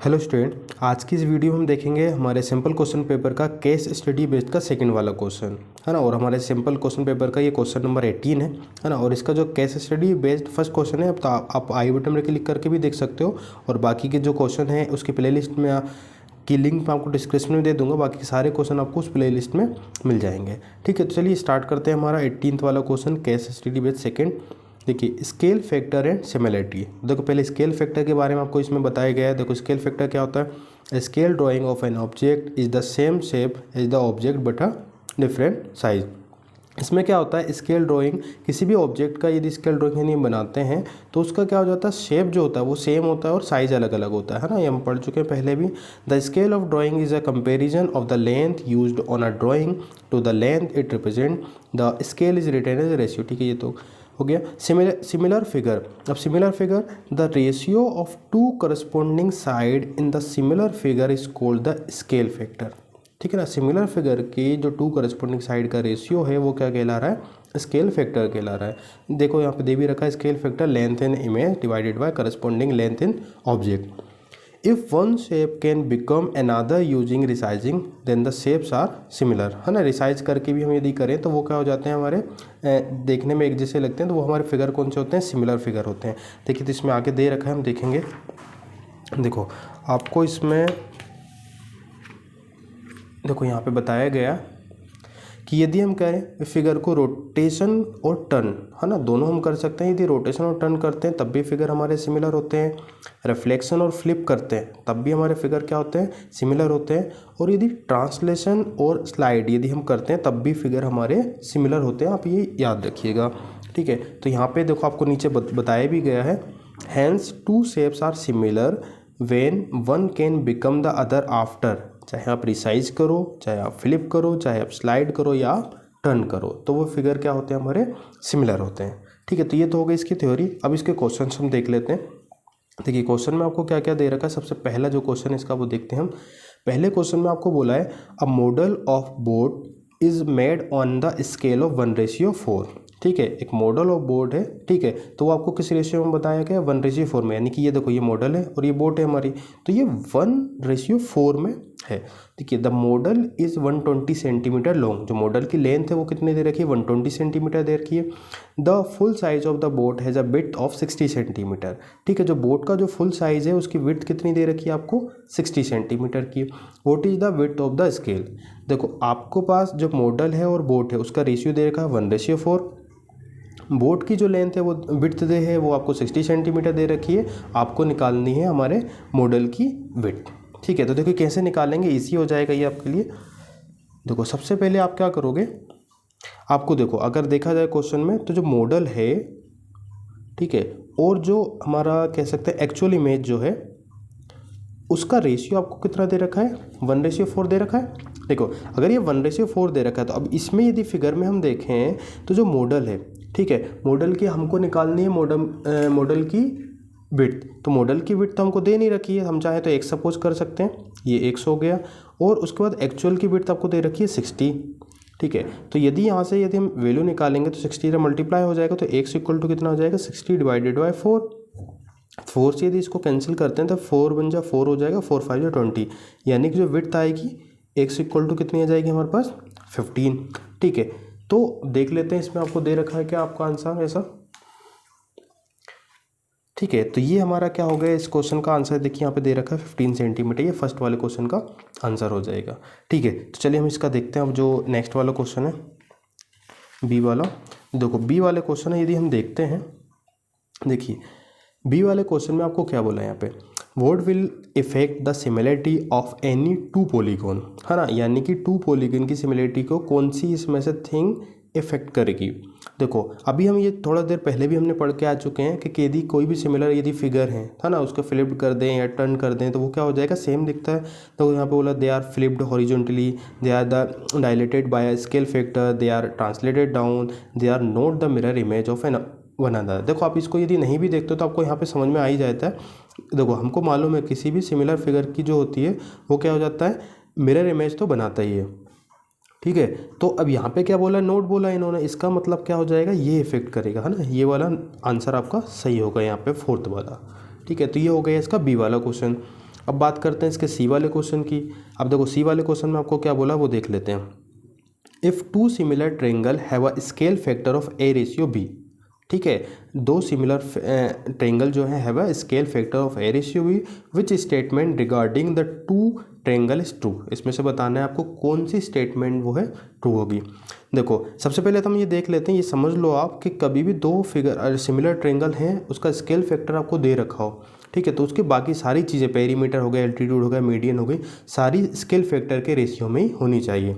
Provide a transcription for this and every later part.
Hello student, आज की इस वीडियो में हम देखेंगे हमारे सिंपल क्वेश्चन पेपर का केस स्टडी बेस्ड का सेकंड वाला क्वेश्चन है ना। और हमारे सिंपल क्वेश्चन पेपर का ये क्वेश्चन नंबर 18 है ना। और इसका जो case study based first question है, अब तो आप आई बटन में क्लिक करके भी देख सकते हो। और बाकी के जो क्वेश्चन है उसकी प्लेलिस्ट में की लिंक मैं आपको डिस्क्रिप्शन में दे दूंगा। बाकी सारे क्वेश्चन आपको उस प्लेलिस्ट में मिल जाएंगे। ठीक है, तो चलिए स्टार्ट करते हैं हमारा 18th वाला question, case study based second. देखिए, स्केल फैक्टर एंड सिमिलरिटी। देखो, पहले स्केल फैक्टर के बारे में आपको इसमें बताया गया है। देखो, स्केल फैक्टर क्या होता है? Scale drawing of an object is the same shape as the object but a different size. इसमें क्या होता है, स्केल ड्राइंग किसी भी ऑब्जेक्ट का यदि स्केल ड्राइंग नहीं बनाते हैं तो उसका क्या हो जाता है, शेप जो होता है वो सेम होता है और साइज अलग अलग होता है ना। ये हम पढ़ चुके हैं पहले भी। The scale of drawing is a comparison of the length used on a drawing to the length it represent. The scale is written as ratio. ठीक है, ये तो हो गया। Similar figure. अब similar figure, the ratio of two corresponding side in the similar figure is called the scale factor. ठीक है ना। सिमिलर फिगर की जो टू करस्पॉन्डिंग साइड का रेशियो है वो क्या कहला रहा है? स्केल फैक्टर कहला रहा है। देखो, यहाँ पे दे भी रखा है scale factor length in image divided by corresponding length in object. If one shape can become another using resizing then the shapes are similar, है ना। रिसाइज करके भी हम यदि करें तो वो क्या हो जाते हैं, हमारे देखने में एक जैसे लगते हैं, तो वो हमारे फिगर कौन से होते हैं? सिमिलर फिगर होते हैं। देखिए, तो इसमें आगे दे रखा है, हम देखेंगे। देखो, आपको इसमें देखो यहाँ पे बताया गया कि यदि हम करें फिगर को रोटेशन और टर्न, है ना, दोनों हम कर सकते हैं। यदि रोटेशन और टर्न करते हैं तब भी फिगर हमारे सिमिलर होते हैं। रिफ्लेक्शन और फ्लिप करते हैं तब भी हमारे फिगर क्या होते हैं? सिमिलर होते हैं। और यदि ट्रांसलेशन और स्लाइड यदि हम करते हैं तब भी फिगर हमारे सिमिलर होते हैं। आप ये याद रखिएगा। ठीक है, तो यहाँ पे देखो आपको नीचे बताया भी गया है, hence two shapes are similar when one can become the other after. चाहे आप रिसाइज करो, चाहे आप फ्लिप करो, चाहे आप स्लाइड करो या आप टर्न करो, तो वो फिगर क्या होते हैं? हमारे सिमिलर होते हैं। ठीक है, तो ये तो हो गई इसकी थ्योरी। अब इसके क्वेश्चन हम देख लेते हैं। देखिए, क्वेश्चन में आपको क्या क्या दे रखा है। सबसे पहला जो क्वेश्चन है इसका वो देखते हैं हम। पहले क्वेश्चन में आपको बोला है a model of boat is made on the scale of 1:4। ठीक है, एक मॉडल ऑफ बोट है। ठीक है, तो वो आपको किस रेशियो में बताया गया? 1:4 में। यानी कि ये देखो, ये मॉडल है और ये बोट है हमारी, तो ये 1:4 में है। देखिए, the model is 120 centimetre long. जो मॉडल की लेंथ है वो कितनी दे रखी है? 120 सेंटीमीटर दे रखी है। The full size of the boat has a width of 60 centimetre. ठीक है, जो बोट का जो फुल साइज है उसकी विड्थ कितनी दे रखी है आपको? 60 सेंटीमीटर की। What is the width of the scale? देखो, आपको पास जो मॉडल है और बोट है उसका रेशियो दे रखा है 1:4। बोट की जो लेंथ है वो विड्थ दे है वो आपको 60 सेंटीमीटर दे रखी है। आपको निकालनी है हमारे मॉडल की विड्थ। ठीक है, तो देखो कैसे निकालेंगे, इजी हो जाएगा ये आपके लिए। देखो, सबसे पहले आप क्या करोगे, आपको देखो अगर देखा जाए क्वेश्चन में तो जो मॉडल है, ठीक है, और जो हमारा कह सकते हैं एक्चुअल इमेज जो है उसका रेशियो आपको कितना दे रखा है? 1:4 दे रखा है। देखो, अगर ये 1:4 दे रखा है तो अब इसमें यदि फिगर में हम देखें तो जो मॉडल है, ठीक है, मॉडल की हमको निकालनी है मॉडल की विड्थ। तो मॉडल की विड्थ तो हमको दे नहीं रखी है, हम चाहे तो 1 सपोज कर सकते हैं, ये 1 हो गया। और उसके बाद एक्चुअल की विड्थ आपको दे रखी है 60। ठीक है, तो यदि यहाँ से यदि हम वैल्यू निकालेंगे तो 60 से मल्टीप्लाई हो जाएगा, तो x इक्वल टू कितना हो जाएगा? 60 डिवाइडेड बाई 4। 4 से यदि इसको कैंसिल करते हैं तो 4 बन जा 4 हो जाएगा, 4 5 जा 20। यानी कि जो विड्थ आएगी x इक्वल टू कितनी आ जाएगी हमारे पास? 15। ठीक है, तो देख लेते हैं इसमें आपको दे रखा है क्या आपका आंसर ऐसा। ठीक है, तो ये हमारा क्या हो गया, इस क्वेश्चन का आंसर देखिए यहाँ पे दे रखा है 15 सेंटीमीटर। ये फर्स्ट वाले क्वेश्चन का आंसर हो जाएगा। ठीक है, तो चलिए हम इसका देखते हैं। अब जो नेक्स्ट वाला क्वेश्चन है बी वाला, देखो बी वाले क्वेश्चन है, यदि हम देखते हैं, देखिए बी वाले क्वेश्चन में आपको क्या बोला है यहाँ पे, what will effect the similarity of any two polygon, है ना। यानी कि टू पॉलीगॉन की सिमिलरिटी को कौन सी इसमें से थिंग इफेक्ट करेगी। देखो, अभी हम ये थोड़ा देर पहले भी हमने पढ़ के आ चुके हैं कि यदि कोई भी सिमिलर यदि फिगर है ना, उसको फ्लिप्ड कर दें या टर्न कर दें तो वो क्या हो जाएगा? सेम दिखता है। तो यहाँ पे बोला they are flipped horizontally, they are the dilated by scale factor, they are translated down, they are not the mirror image of an one another. देखो, आप इसको यदि नहीं भी देखते हो तो आपको यहाँ पे समझ में आ ही जाता है। देखो, हमको मालूम है किसी भी सिमिलर फिगर की जो होती है वो क्या हो जाता है? मिरर इमेज तो बनाता ही है। ठीक है, तो अब यहाँ पे क्या बोला? नोट बोला इन्होंने, इसका मतलब क्या हो जाएगा? ये इफेक्ट करेगा, है ना। ये वाला आंसर आपका सही होगा यहाँ पे, फोर्थ वाला। ठीक है, तो ये हो गया इसका बी वाला क्वेश्चन। अब बात करते हैं इसके सी वाले क्वेश्चन की। अब देखो सी वाले क्वेश्चन में आपको क्या बोला वो देख लेते हैं। If two similar triangle have a scale factor of A ratio B, ठीक है, दो सिमिलर ट्रेंगल जो है have a scale factor of A ratio B, which statement regarding the two triangle is true. इसमें से बताना है आपको कौन सी स्टेटमेंट वो है ट्रू होगी। देखो सबसे पहले तो हम ये देख लेते हैं, ये समझ लो आप कि कभी भी दो फिगर सिमिलर ट्रेंगल हैं उसका स्केल फैक्टर आपको दे रखा हो, ठीक है, तो उसकी बाकी सारी चीज़ें पेरीमीटर हो गया, एल्टीट्यूड हो गया, मीडियन हो गई, सारी स्केल फैक्टर के रेशियो में ही होनी चाहिए।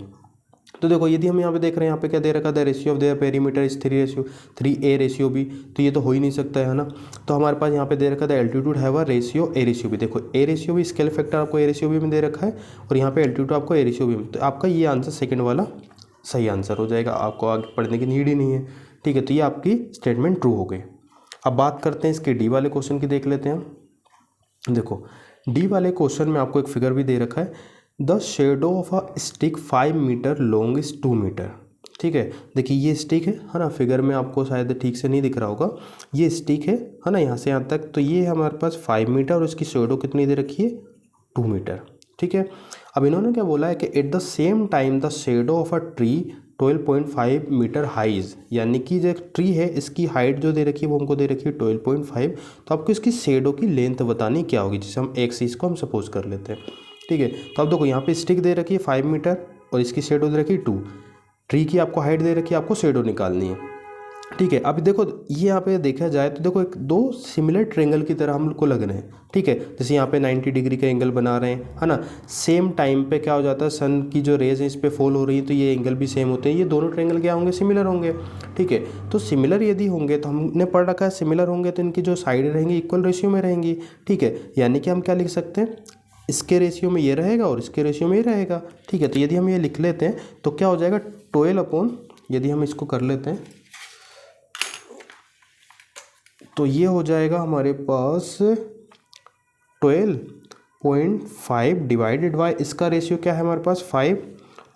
तो देखो यदि हम यहाँ पे देख रहे हैं, यहाँ पे क्या दे रखा था, ratio of their perimeter is 3 A ratio B, तो ये तो हो ही नहीं सकता है ना। तो हमारे पास यहाँ पे दे रखा था एल्टीट्यूड है वह रेशियो ए रेशियो बी। देखो A ratio B scale factor आपको ए रेशियो बी में दे रखा है और यहाँ पे एल्टीट्यूड आपको ए रेशियो बी में, तो आपका ये आंसर सेकंड वाला सही आंसर हो जाएगा, आपको आगे पढ़ने की नीड ही नहीं है, ठीक है। तो ये आपकी स्टेटमेंट ट्रू हो गई। अब बात करते हैं इसके डी वाले क्वेश्चन की, देख लेते हैं। देखो डी वाले क्वेश्चन में आपको एक फिगर भी दे रखा है, the shadow of a stick 5 metre long is 2 metre, ठीक है। देखिए ये स्टिक है ना, फिगर में आपको शायद ठीक से नहीं दिख रहा होगा, ये स्टिक है ना, यहाँ से यहाँ तक, तो ये हमारे पास 5 मीटर और इसकी शेडो कितनी दे रखी है 2 मीटर, ठीक है। अब इन्होंने क्या बोला है कि at the same time the shadow of a tree 12.5 metre highs, यानी कि जो ट्री है इसकी हाइट जो दे रखी है वो हमको दे रखी है 12.5, तो आपको इसकी शेडो की लेंथ बतानी क्या होगी, जिसे हम एक्सिस को हम सपोज कर लेते हैं, ठीक है। तो अब देखो यहाँ पे स्टिक दे रखी है 5 मीटर और इसकी शेडो दे रखी है 2, ट्री की आपको हाइट दे रखी है, आपको शेडो निकालनी है, ठीक है। अब देखो ये यहाँ पे देखा जाए तो देखो एक दो सिमिलर ट्रेंगल की तरह हम लोग को लग रहे हैं, ठीक है। जैसे यहाँ पे 90 डिग्री का एंगल बना रहे हैं, है ना, सेम टाइम पे क्या हो जाता है, सन की जो रेज है इस पे फॉल हो रही है, तो ये एंगल भी सेम होते हैं, ये दोनों ट्रेंगल क्या होंगे, सिमिलर होंगे, ठीक है। तो सिमिलर यदि होंगे तो हमने पढ़ रखा है सिमिलर होंगे तो इनकी जो साइड रहेंगी इक्वल रेशियो में रहेंगी, ठीक है। यानी कि हम क्या लिख सकते हैं, इसके रेशियो में ये रहेगा और इसके रेशियो में ये रहेगा, ठीक है। तो यदि हम ये लिख लेते हैं तो क्या हो जाएगा 12 अपॉन, यदि हम इसको कर लेते हैं तो ये हो जाएगा हमारे पास 12.5 डिवाइडेड बाय इसका रेशियो क्या है हमारे पास 5,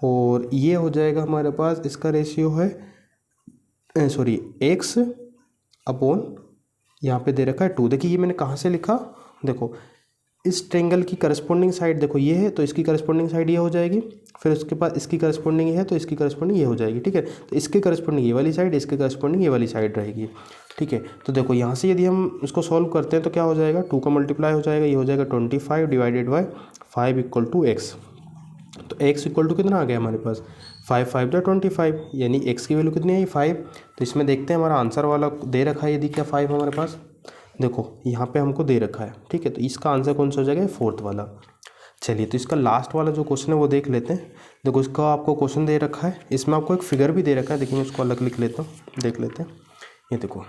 और ये हो जाएगा हमारे पास इसका रेशियो है x अपॉन यहाँ पे दे रखा है 2। देखिए ये मैंने कहाँ से लिखा, देखो इस ट्रेंगल की करस्पॉन्डिंग साइड देखो ये है, तो इसकी करस्पॉन्डिंग साइड ये हो जाएगी, फिर उसके बाद इसकी करस्पॉन्डिंग ये है तो इसकी करस्पॉन्डिंग ये हो जाएगी, ठीक है। तो इसके करस्पॉन्डिंग ये वाली साइड, इसके करस्पॉन्डिंग ये वाली साइड रहेगी, ठीक है। तो देखो यहाँ से यदि हम इसको सॉल्व करते हैं तो क्या हो जाएगा, 2 का मल्टीप्लाई हो जाएगा, ये हो जाएगा 25 divided by 5 equal to X. तो x इक्वल टू कितना आ गया हमारे पास 5 5 द 25, यानी x की वैल्यू कितनी आई 5। तो इसमें देखते हैं हमारा आंसर वाला दे रखा है यदि क्या 5 हमारे पास, देखो यहाँ पे हमको दे रखा है, ठीक है। तो इसका आंसर कौन सा हो जाएगा, 4th वाला। चलिए तो इसका लास्ट वाला जो क्वेश्चन है वो देख लेते हैं। देखो इसका आपको क्वेश्चन दे रखा है, इसमें आपको एक फिगर भी दे रखा है, देखिए मैं उसको अलग लिख लेता हूँ, देख लेते हैं। ये देखो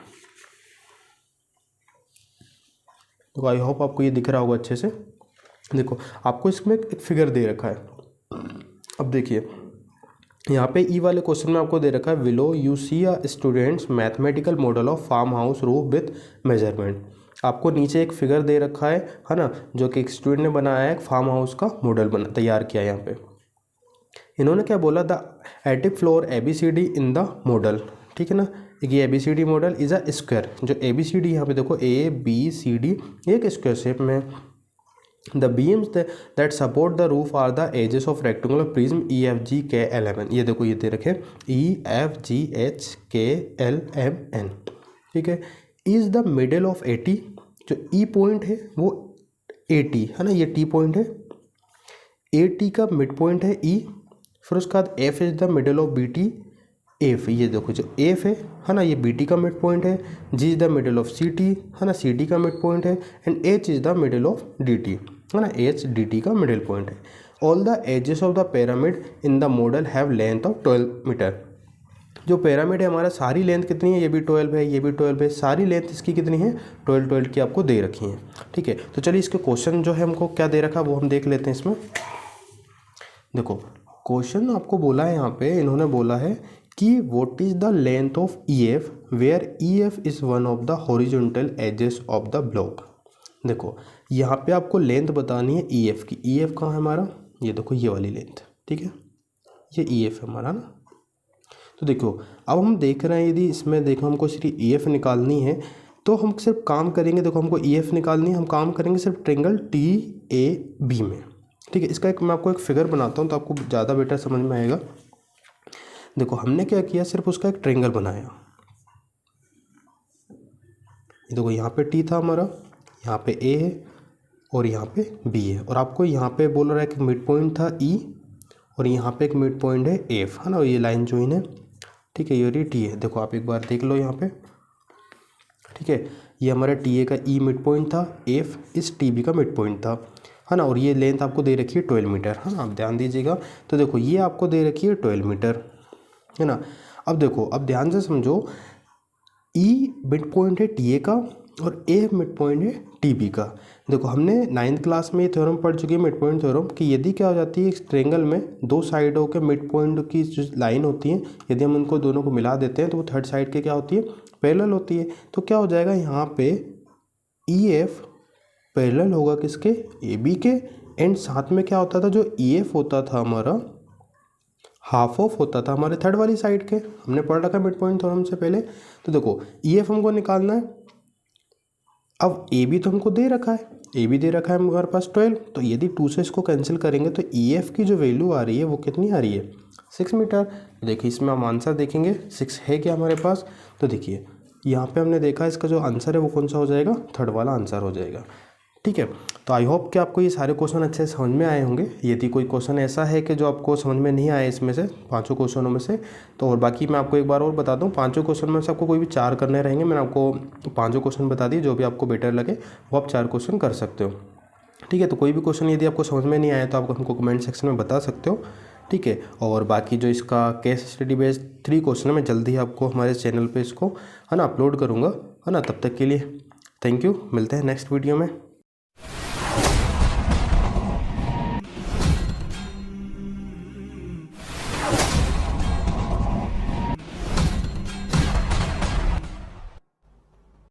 आई होप आपको ये दिख रहा होगा अच्छे से। देखो आपको इसमें एक फिगर दे रखा है, अब देखिए यहाँ पे ई वाले क्वेश्चन में आपको दे रखा है, below you see a students mathematical model of farm house roof with measurement. आपको नीचे एक फिगर दे रखा है ना, जो कि एक स्टूडेंट ने बनाया है, एक फार्म हाउस का मॉडल बना तैयार किया है। यहाँ पे इन्होंने क्या बोला, the attic floor ABCD in the model, ठीक है ना। ये ABCD model is a square, जो ABCD यहाँ पे देखो ABCD एक स्क्वायर शेप में। The beams that support the roof are the edges of rectangular prism EFGKLMN। ये देखो ये दे रखे EFGHKLMN, ठीक है। इज द मिडल ऑफ 80, जो ई पॉइंट है वो 80 है ना, ये टी पॉइंट है, 80 का मिड पॉइंट है ई, फिर उसके बाद F is the middle of BT F, ये देखो जो एफ है ना, ये BT का मिड पॉइंट है, G is the middle of CT है ना, CD का मिड पॉइंट है, and H is the middle of DT है ना, H DT का मिडिल पॉइंट है। All the edges of the pyramid in the model have length of 12 metre. जो pyramid है हमारा सारी लेंथ कितनी है, ये भी 12 है, ये भी 12 है, सारी लेंथ इसकी कितनी है 12 की आपको दे रखी है, ठीक है। तो चलिए इसके क्वेश्चन जो है हमको क्या दे रखा है वो हम देख लेते हैं। इसमें देखो क्वेश्चन आपको बोला है, यहाँ पे इन्होंने बोला है कि what is the length of EF where EF is one of the horizontal edges of the block. देखो यहाँ पे आपको लेंथ बतानी है EF की, EF कहाँ है हमारा, ये देखो ये वाली लेंथ, ठीक है, ये EF है हमारा ना। तो देखो अब हम देख रहे हैं, यदि इसमें देखो हमको सिर्फ EF निकालनी है तो हम सिर्फ काम करेंगे, देखो हमको ई एफ निकालनी है, हम काम करेंगे सिर्फ ट्रेंगल टी ए बी में। ठीक है, इसका एक मैं आपको एक फिगर बनाता हूँ तो आपको ज़्यादा बेटर समझ में आएगा। देखो हमने क्या किया, सिर्फ उसका एक ट्रेंगल बनाया। देखो यहाँ पे टी था हमारा, यहाँ पे ए है और यहाँ पे बी है, और आपको यहाँ पे बोल रहा है कि मिड पॉइंट था ई और यहाँ पे एक मिड पॉइंट है एफ, है ना, ये लाइन ज्वाइन है। ठीक है, ये टी है। देखो आप एक बार देख लो यहाँ पे। ठीक है, ये हमारा टी ए का ई मिड पॉइंट था, एफ इस टी बी का मिड पॉइंट था, है ना, और ये लेंथ आपको दे रखी है 12 मीटर, है ना, आप ध्यान दीजिएगा। तो देखो ये आपको दे रखी है 12 मीटर, है ना। अब देखो, अब ध्यान से समझो, ई मिड पॉइंट है टी ए का और ए मिड पॉइंट है टी बी का। देखो हमने 9th क्लास में ये थ्योरम पढ़ चुके हैं, मिड पॉइंट थ्योरम, कि यदि क्या हो जाती है इस ट्रेंगल में दो साइडों के मिड पॉइंट की जो लाइन होती है, यदि हम उनको दोनों को मिला देते हैं तो वो थर्ड साइड के क्या होती है, पैरेलल होती है। तो क्या हो जाएगा यहाँ पे ई एफ पैरेलल होगा किसके, ए बी के, एंड साथ में क्या होता था, जो ई एफ होता था हमारा हाफ ऑफ होता था हमारे थर्ड वाली साइड के, हमने पढ़ रखा मिड पॉइंट थ्योरम से पहले। तो देखो ई एफ हमको निकालना है। अब ए बी तो हमको दे रखा है, ए बी दे रखा है हमारे पास 12, तो यदि 2 से इसको कैंसिल करेंगे तो ई एफ की जो वैल्यू आ रही है वो कितनी आ रही है, 6 मीटर। देखिए इसमें हम आंसर देखेंगे 6 है क्या हमारे पास। तो देखिए यहाँ पे हमने देखा इसका जो आंसर है वो कौन सा हो जाएगा, थर्ड वाला आंसर हो जाएगा। ठीक है, तो आई होप कि आपको ये सारे क्वेश्चन अच्छे से समझ में आए होंगे। यदि कोई क्वेश्चन ऐसा है कि जो आपको समझ में नहीं आए इसमें से 5 क्वेश्चनों में से, तो और बाकी मैं आपको एक बार और बता दूं, 5 क्वेश्चन में से आपको कोई भी 4 करने रहेंगे। मैंने आपको 5 क्वेश्चन बता दिए, जो भी आपको बेटर लगे वो आप 4 क्वेश्चन कर सकते हो। ठीक है, तो कोई भी क्वेश्चन यदि आपको समझ में नहीं आया तो आप हमको कमेंट सेक्शन में बता सकते हो। ठीक है, और बाकी जो इसका केस स्टडी बेस्ड 3 क्वेश्चन है, मैं जल्दी ही आपको हमारे चैनल पे इसको, है ना, अपलोड करूँगा, है ना। तब तक के लिए थैंक यू, मिलते हैं नेक्स्ट वीडियो में।